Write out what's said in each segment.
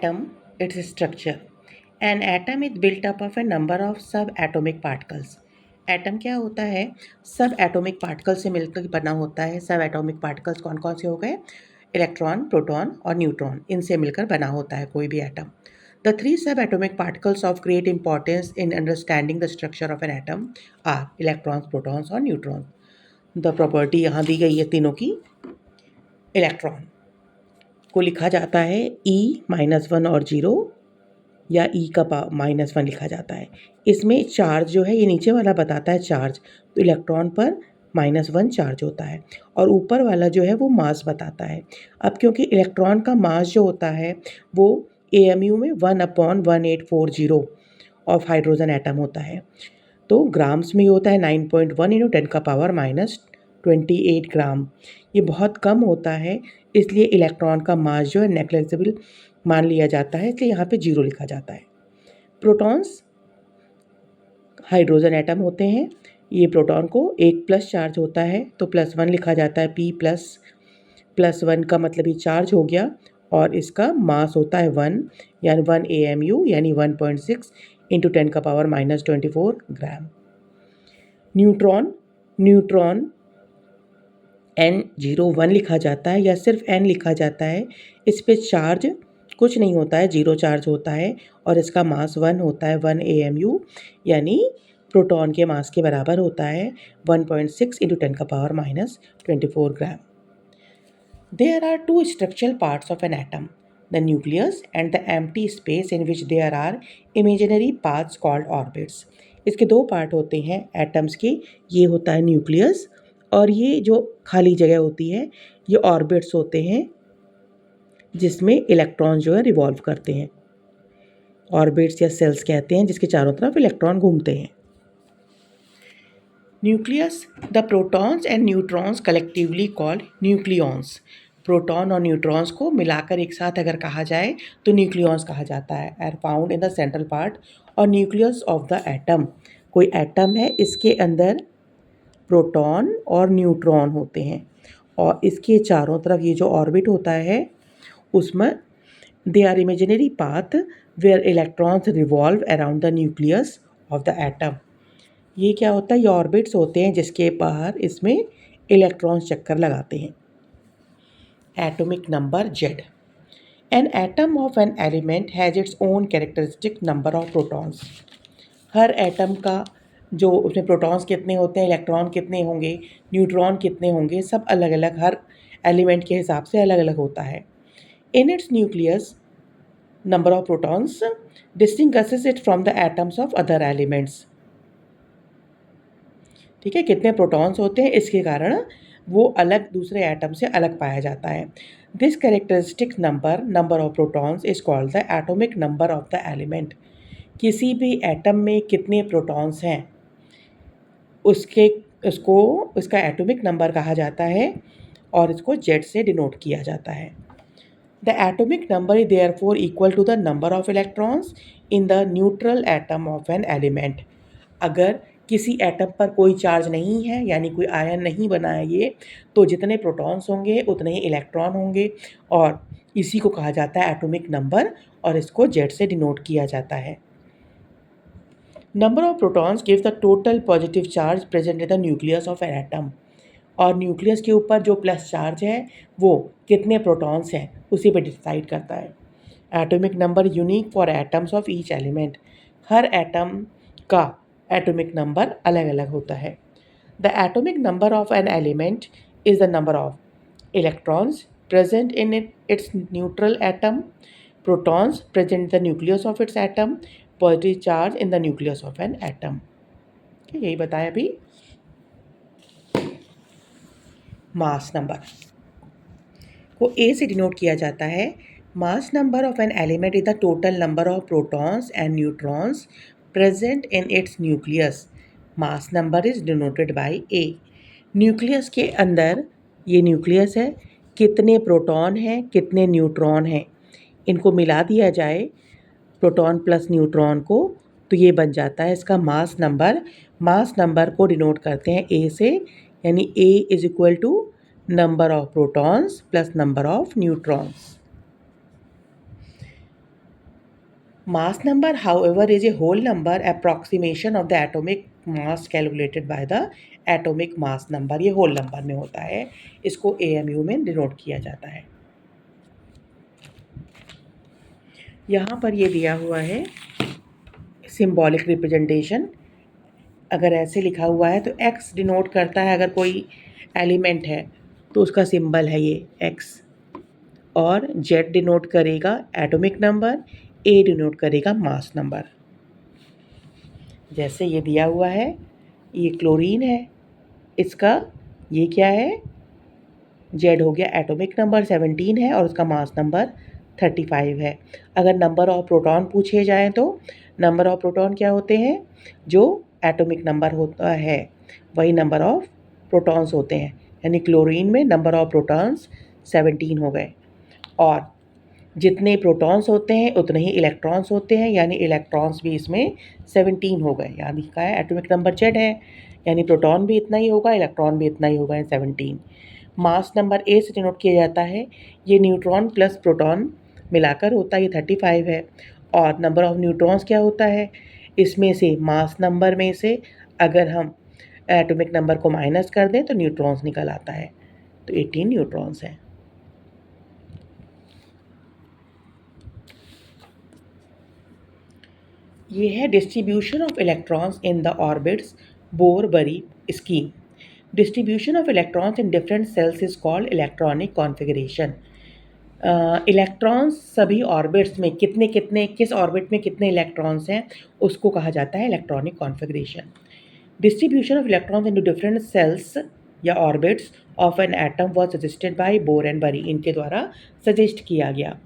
atom, its structure. An atom is built up of a number of subatomic particles. Atom क्या होता है? सब atomic particle से मिलकर बना होता है. सब एटॉमिक पार्टिकल्स कौन कौन से हो गए? इलेक्ट्रॉन, प्रोटॉन और न्यूट्रॉन. इनसे मिलकर बना होता है कोई भी atom. The three sub atomic particles of great importance in understanding the structure of an atom are electrons, protons और न्यूट्रॉन. द प्रॉपर्टी यहाँ दी गई है तीनों की. इलेक्ट्रॉन को लिखा जाता है E-1 और 0 या E का -1 लिखा जाता है. इसमें चार्ज जो है ये नीचे वाला बताता है चार्ज, तो इलेक्ट्रॉन पर -1 चार्ज होता है और ऊपर वाला जो है वो मास बताता है. अब क्योंकि इलेक्ट्रॉन का मास जो होता है वो AMU में 1/1840 ऑफ हाइड्रोजन एटम होता है, तो ग्राम्स में ये होता है 9.1 × 10⁻28 ग्राम. ये बहुत कम होता है, इसलिए इलेक्ट्रॉन का मास जो है नेग्लिजिबल मान लिया जाता है, इसलिए यहाँ पे 0 लिखा जाता है. प्रोटॉन्स हाइड्रोजन एटम होते हैं. ये प्रोटॉन को 1+ चार्ज होता है तो +1 लिखा जाता है. P+1 का मतलब ये चार्ज हो गया और इसका मास होता है 1 यानी 1 AMU यानी 1.6 × 10⁻24 ग्राम. न्यूट्रॉन N01 लिखा जाता है या सिर्फ N लिखा जाता है. इस पे चार्ज कुछ नहीं होता है, 0 चार्ज होता है और इसका मास 1 होता है. 1 AMU यानी प्रोटॉन के मास के बराबर होता है 1.6 × 10⁻24 ग्राम. There are two structural parts of an atom, the nucleus and the empty space in which there are imaginary paths called orbits. इसके दो पार्ट होते हैं एटम्स के. ये होता है न्यूक्लियस और ये जो खाली जगह होती है ये ऑर्बिट्स होते हैं जिसमें इलेक्ट्रॉन जो है रिवॉल्व करते हैं. ऑर्बिट्स या सेल्स कहते हैं जिसके चारों तरफ इलेक्ट्रॉन घूमते हैं. Nucleus, the protons and neutrons collectively called nucleons. Proton और न्यूट्रॉन्स को मिलाकर एक साथ अगर कहा जाए तो न्यूक्लियॉन्स कहा जाता है. Are found in the central part और न्यूक्लियस ऑफ द एटम. कोई एटम है, इसके अंदर प्रोटॉन और न्यूट्रॉन होते हैं और इसके चारों तरफ ये जो ऑर्बिट होता है उसमें they are imaginary path where electrons revolve around the nucleus of the atom. ये क्या होता है? ये ऑर्बिट्स होते हैं जिसके बाहर इसमें इलेक्ट्रॉन्स चक्कर लगाते हैं. Atomic number Z. An atom of an element has its own characteristic number of protons. Her atom का जो उसमें प्रोटॉन्स कितने होते हैं, इलेक्ट्रॉन कितने होंगे, न्यूट्रॉन कितने होंगे, सब अलग अलग हर एलिमेंट के हिसाब से अलग अलग होता है. In its nucleus number of protons distinguishes it from the atoms of other elements. ठीक है, कितने प्रोटॉन्स होते हैं इसके कारण वो अलग दूसरे एटम से अलग पाया जाता है. This characteristic number of protons is called the atomic number of the element. किसी भी एटम में कितने प्रोटॉन्स हैं उसका एटॉमिक नंबर कहा जाता है और इसको Z से डिनोट किया जाता है. The atomic number is therefore equal to the number of electrons in the neutral atom of an element. अगर किसी एटम पर कोई चार्ज नहीं है यानी कोई आयन नहीं बना है ये, तो जितने प्रोटॉन्स होंगे उतने ही इलेक्ट्रॉन होंगे और इसी को कहा जाता है एटॉमिक नंबर और इसको Z से डिनोट किया जाता है. Number of protons gives the total positive charge present in the nucleus of an atom. और न्यूक्लियस के ऊपर जो प्लस चार्ज है वो कितने प्रोटॉन्स हैं उसी पे डिसाइड करता है. Atomic number unique for atoms of each element. Her atom का एटॉमिक नंबर अलग अलग होता है. The atomic number of an element is the number of electrons present in its neutral atom, protons present in the nucleus of its atom, positive charge in the nucleus of an atom. यही बताया अभी. मास number को A से denote किया जाता है. Mass number of an element is the total number of protons and neutrons present in its nucleus. Mass number is denoted by A. Nucleus के अंदर, ये न्यूक्लियस है, कितने प्रोटॉन हैं कितने न्यूट्रॉन हैं इनको मिला दिया जाए प्रोटॉन प्लस न्यूट्रॉन को तो ये बन जाता है इसका मास नंबर. मास नंबर को डिनोट करते हैं A से, यानी A is equal to number of protons plus number of neutrons. Mass number, however, is a whole number approximation of the atomic mass calculated by the atomic mass number. ये whole number में होता है, इसको AMU में denote किया जाता है। यहाँ पर ये दिया हुआ है सिंबॉलिक रिप्रेजेंटेशन। अगर ऐसे लिखा हुआ है तो x डिनोट करता है, अगर कोई एलिमेंट है तो उसका सिंबल है ये x, और z डिनोट करेगा एटॉमिक नंबर, a डिनोट करेगा मास नंबर। जैसे ये दिया हुआ है, ये क्लोरीन है, इसका ये क्या है, z हो गया एटॉमिक नंबर 17 है और उसका मास नंबर 35 है। अगर नंबर ऑफ प्रोटॉन पूछे जाएँ तो नंबर ऑफ प्रोटॉन क्या होते हैं, जो एटॉमिक नंबर होता है वही नंबर ऑफ प्रोटॉन्स होते हैं, यानी क्लोरीन में नंबर ऑफ प्रोटॉन्स 17 हो गए, और जितने प्रोटॉन्स होते हैं उतने ही इलेक्ट्रॉन्स होते हैं, यानी इलेक्ट्रॉन्स भी इसमें 17 हो गए। यानी क्या है, एटॉमिक नंबर z है, यानी प्रोटॉन भी इतना ही होगा, इलेक्ट्रॉन भी इतना ही होगा, 17। मास नंबर a से डिनोट किया जाता है, ये न्यूट्रॉन प्लस प्रोटॉन मिलाकर होता है, ये 35 है। और नंबर ऑफ न्यूट्रॉन्स क्या होता है, इसमें से मास नंबर में से अगर हम एटॉमिक नंबर को माइनस कर दें तो न्यूट्रॉन्स निकल आता है, तो 18 न्यूट्रॉन्स हैं। ये है distribution of electrons in the orbits Bohr Bury scheme. Distribution of electrons in different shells is called electronic configuration. Electrons सभी ऑर्बिट्स में कितने कितने, किस ऑर्बिट में कितने इलेक्ट्रॉन्स हैं, उसको कहा जाता है electronic configuration. Distribution of electrons into different shells या orbits of an atom was suggested by Bohr and Bury, इनके द्वारा सजेस्ट किया गया।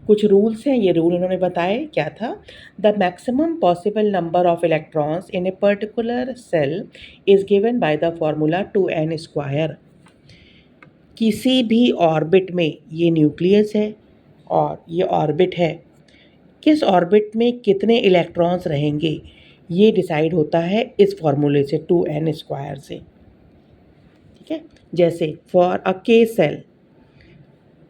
कुछ रूल्स हैं, ये रूल इन्होंने बताए, क्या था, the maximum possible number of electrons in a particular shell is given by the formula 2n²। किसी भी ऑर्बिट में, ये न्यूक्लियस है और ये ऑर्बिट है, किस ऑर्बिट में कितने इलेक्ट्रॉन्स रहेंगे ये डिसाइड होता है इस फॉर्मूले से, 2n² से। ठीक है, जैसे फॉर अ के सेल,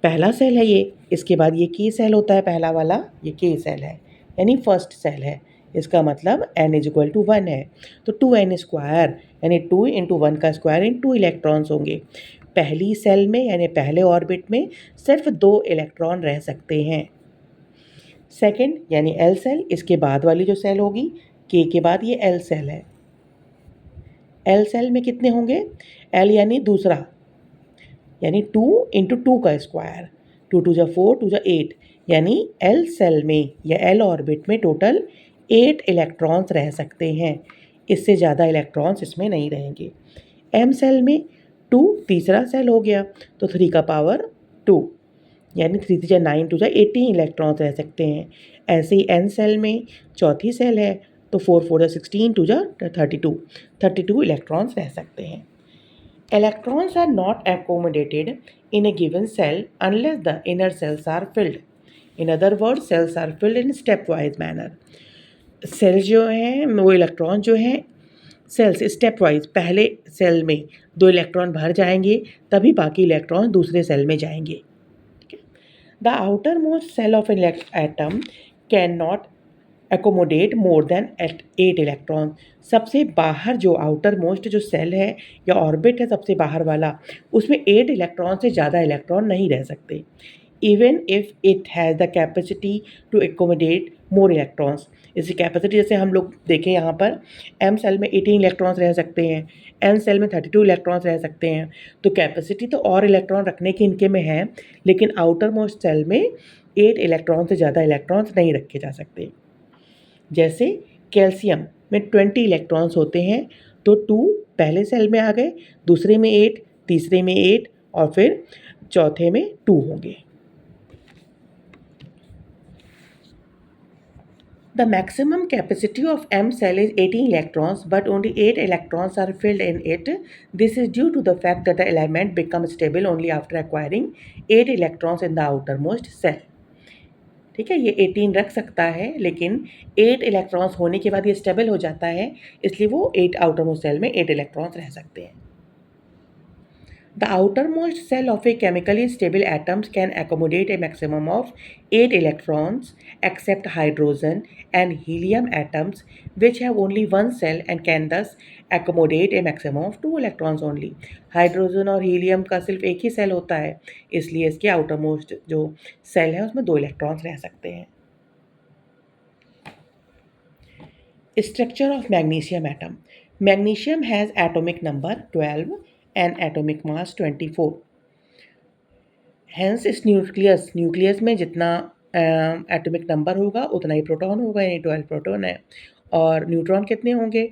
पहला सेल है ये, इसके बाद ये के सेल होता है, पहला वाला ये के सेल है, यानी फर्स्ट सेल है, इसका मतलब n = 1 है, तो 2n² यानी 2 × 1 का स्क्वायर इन 2 इलेक्ट्रॉन्स होंगे। पहली सेल में यानी पहले ऑर्बिट में सिर्फ 2 इलेक्ट्रॉन रह सकते हैं। सेकंड यानी एल सेल, इसके बाद वाली जो सेल होगी के के बाद ये एल सेल है, एल सेल में कितने होंगे, एल यानी दूसरा, यानी 2 × 2 का स्क्वायर, 2 × 2 = 4, 2 × 8, यानी एल सेल में या एल ऑर्बिट में टोटल 8 इलेक्ट्रॉन्स रह सकते हैं, इससे ज़्यादा इलेक्ट्रॉन्स इसमें नहीं रहेंगे। एम सेल में 2 तीसरा सेल हो गया, तो 3 का पावर 2, यानी 3 × 9, 2 × 18 इलेक्ट्रॉन्स रह सकते हैं। ऐसे ही एन सेल में चौथी सेल है, तो 4 × 4 = 16, 2 × 32 इलेक्ट्रॉन्स रह सकते हैं। Electrons are not accommodated in a given cell unless the inner cells are filled. In other words, cells are filled in stepwise manner. Shell जो हैं वो इलेक्ट्रॉन जो हैं, सेल्स स्टेप वाइज, पहले सेल में 2 इलेक्ट्रॉन भर जाएंगे तभी बाकी इलेक्ट्रॉन दूसरे सेल में जाएंगे। The outermost shell of an atom can not accommodate more than 8 electron. सबसे बाहर जो आउटर मोस्ट जो सेल है या ऑर्बिट है सबसे बाहर वाला, उसमें 8 इलेक्ट्रॉन से ज़्यादा इलेक्ट्रॉन नहीं रह सकते, even if it has the capacity to accommodate more electrons. इसकी कैपेसिटी जैसे हम लोग देखें यहाँ पर, एम सेल में 18 इलेक्ट्रॉन्स रह सकते हैं, एन सेल में 32 इलेक्ट्रॉन्स रह सकते हैं, तो कैपेसिटी तो और इलेक्ट्रॉन रखने की इनके में है, लेकिन आउटर मोस्ट सेल में 8 इलेक्ट्रॉन से ज़्यादा इलेक्ट्रॉन्स नहीं रखे जा सकते। जैसे कैल्शियम में 20 इलेक्ट्रॉन्स होते हैं, तो 2 पहले सेल में आ गए, दूसरे में 8, तीसरे में 8 और फिर चौथे में 2 होंगे। The maximum capacity of M cell is 18 electrons, but only 8 electrons are filled in it. This is due to the fact that the element becomes stable only after acquiring 8 electrons in the outermost cell. ठीक है, ये 18 रख सकता है, लेकिन 8 electrons होने के बाद ये स्टेबल हो जाता है, इसलिए वो 8 आउटर मोस्ट सेल में 8 इलेक्ट्रॉन्स रह सकते हैं। The outermost cell of a chemically stable atom can accommodate a maximum of 8 electrons except hydrogen and helium atoms which have only one cell and can thus accommodate a maximum of 2 electrons only. Hydrogen और helium का सिर्फ एक ही cell होता है, इसलिए इसके outermost जो cell है उसमें 2 इलेक्ट्रॉन्स रह सकते हैं. Structure of magnesium atom. Magnesium has atomic number 12 and atomic mass 24. Hence इस न्यूक्लियस में जितना एटॉमिक नंबर होगा उतना ही प्रोटॉन होगा, यानी 12 प्रोटॉन है. और न्यूट्रॉन कितने होंगे?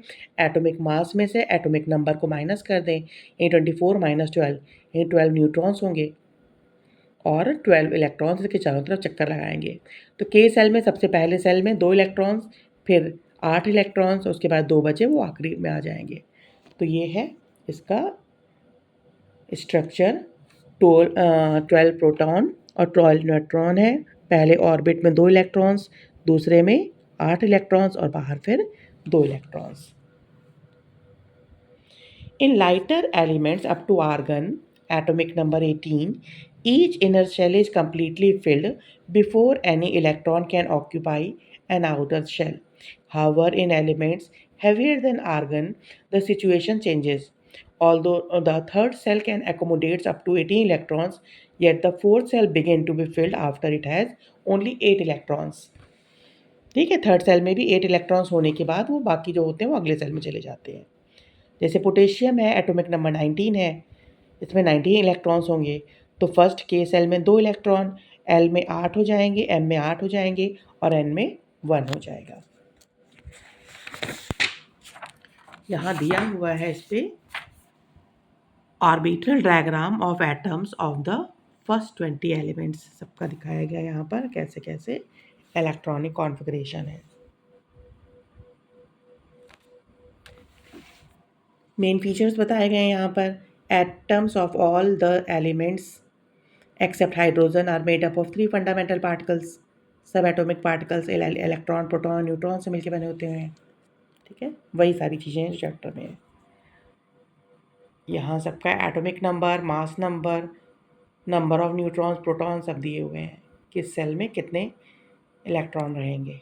एटॉमिक मास में से एटॉमिक नंबर को माइनस कर दें, यानी 24 माइनस 12, यानी 12 न्यूट्रॉन्स होंगे और 12 इलेक्ट्रॉन्स के चारों तरफ चक्कर लगाएंगे. तो के सेल में सबसे पहले सेल में 2 इलेक्ट्रॉन्स, फिर 8 इलेक्ट्रॉन्स, उसके बाद 2 बचे वो आखिरी में आ जाएंगे. तो ये है इसका स्ट्रक्चर. 12 प्रोटॉन और 12 न्यूट्रॉन है. पहले ऑर्बिट में 2 इलेक्ट्रॉन्स, दूसरे में 8 इलेक्ट्रॉन्स और बाहर फिर 2 electrons. In lighter elements up to argon, atomic number 18, each inner shell is completely filled before any electron can occupy an outer shell. However, in elements heavier than argon, the situation changes. Although the third cell can accommodate up to 18 electrons, yet the fourth cell begins to be filled after it has only 8 electrons. ठीक है, third cell में भी 8 electrons होने के बाद वो बाकी जो होते हैं वो अगले सेल में चले जाते हैं. जैसे पोटेशियम है, एटॉमिक नंबर 19 है, इसमें 19 इलेक्ट्रॉन्स होंगे. तो फर्स्ट के सेल में 2 इलेक्ट्रॉन, एल में 8 हो जाएंगे, एम में 8 हो जाएंगे और एन में 1 हो जाएगा. यहाँ दिया हुआ है इस पे orbital diagram of atoms of the first 20 elements. सबका दिखाया गया यहाँ पर कैसे कैसे इलेक्ट्रॉनिक कॉन्फ़िगरेशन है. मेन फीचर्स बताए गए हैं यहाँ पर. Atoms of all the elements except hydrogen are made up of 3 fundamental particles. सब atomic particles electron, proton, neutron से मिलकर बने होते हैं. ठीक है, वही सारी चीज़ें जो चैप्टर में है. यहाँ सबका atomic number, mass number, number of neutrons, proton सब दिए हुए हैं. किस सेल में कितने इलेक्ट्रॉन रहेंगे.